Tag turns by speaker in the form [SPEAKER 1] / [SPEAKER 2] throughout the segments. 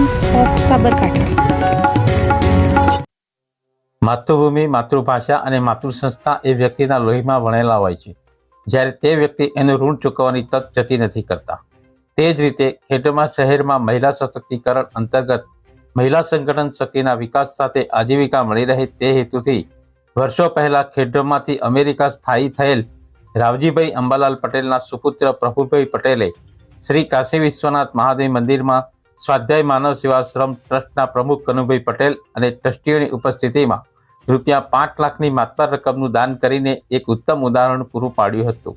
[SPEAKER 1] Times of Sabarkantha.
[SPEAKER 2] Mathrubhumi, માતૃભાષા અને માતૃસંસ્થા એ વ્યક્તિના લોહીમાં વણેલા હોય છે, જ્યારે તે વ્યક્તિ એનું ઋણ ચૂકવવાની તક જતી નથી કરતા। તે જ રીતે ખેડમાં શહેરમાં મહિલા સશક્તિકરણ અંતર્ગત મહિલા સંગઠન શક્તિના વિકાસ સાથે આજીવિકા મળી રહે તે હેતુથી વર્ષો પહેલા ખેડમાંથી અમેરિકા સ્થાયી થયેલ રાવજીભાઈ અંબાલાલ પટેલના સુપુત્ર પ્રફુલભાઈ પટેલે શ્રી કાશી વિશ્વનાથ મહાદેવ મંદિરમાં સ્વાધ્યાય માનવ સેવાશ્રમ ટ્રસ્ટના પ્રમુખ કનુભાઈ પટેલ અને ટ્રસ્ટીઓની ઉપસ્થિતિમાં ₹5 લાખની માતબર રકમનું દાન કરીને એક ઉત્તમ ઉદાહરણ પૂરું પાડ્યું હતું।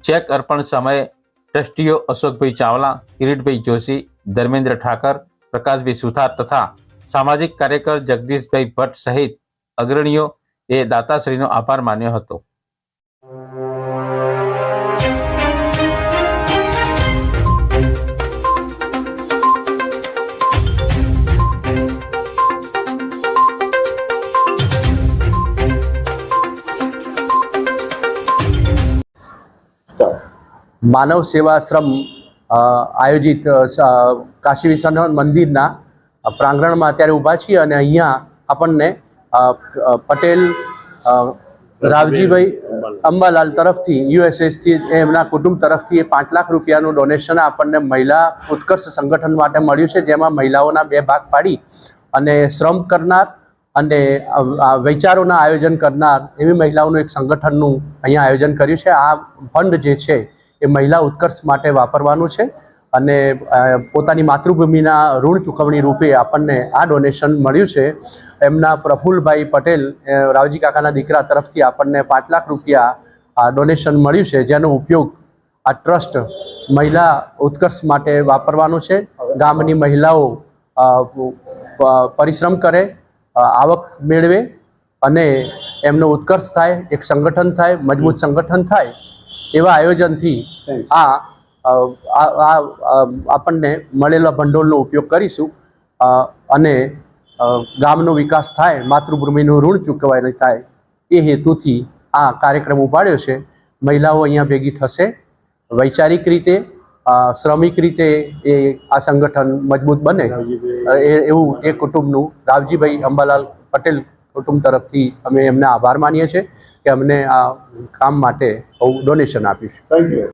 [SPEAKER 2] ચેક અર્પણ સમયે ટ્રસ્ટીઓ અશોકભાઈ ચાવલા, કિરીટભાઈ જોશી, ધર્મેન્દ્ર ઠાકર, પ્રકાશભાઈ સુથાર તથા સામાજિક કાર્યકર જગદીશભાઈ ભટ્ટ સહિત અગ્રણીઓ એ દાતાશ્રીનો આભાર માન્યો હતો।
[SPEAKER 3] માનવ સેવાશ્રમ આયોજિત કાશી વિશ્વનાથ મંદિરના પ્રાંગણમાં અત્યારે ઊભા છીએ અને અહીંયા આપણને પટેલ રાવજીભાઈ અંબાલાલ તરફથી યુએસએસથી એમના કુટુંબ તરફથી 5 લાખ રૂપિયાનું ડોનેશન આપણને મહિલા ઉત્કર્ષ સંગઠન માટે મળ્યું છે, જેમાં મહિલાઓના 2 ભાગ પાડી અને શ્રમ કરનાર અને વિચારોના આયોજન કરનાર એવી મહિલાઓનું એક સંગઠનનું અહીંયા આયોજન કર્યું છે। આ ફંડ જે છે એ મહિલા ઉત્કર્ષ માટે વાપરવાનું છે અને પોતાની માતૃભૂમિના ઋણ ચૂકવણી રૂપે આપણને આ ડોનેશન મળ્યું છે। એમના પ્રફુલભાઈ પટેલ રાવજી કાકાના દીકરા તરફથી આપણને 5 લાખ રૂપિયા ડોનેશન મળ્યું છે, જેનો ઉપયોગ આ ટ્રસ્ટ મહિલા ઉત્કર્ષ માટે વાપરવાનો છે। ગામની મહિલાઓ પરિશ્રમ કરે, આવક મેળવે અને એમનો ઉત્કર્ષ થાય, એક સંગઠન થાય, મજબૂત સંગઠન થાય એવા આયોજનથી આપણને મળેલા ભંડોળનો ઉપયોગ કરીશું અને ગામનો વિકાસ થાય, માતૃભૂમિનું ઋણ ચૂકવાય થાય એ હેતુથી આ કાર્યક્રમ ઉપાડ્યો છે। મહિલાઓ અહીંયા ભેગી થશે, વૈચારિક રીતે, શ્રમિક રીતે એ આ સંગઠન મજબૂત બને એવું એ કુટુંબનું રાવજીભાઈ અંબાલાલ પટેલ કુટુંબ તરફથી અમે એમને આભાર માનીએ છીએ કે અમને આ કામ માટે ડોનેશન આપ્યું છે। Thank you.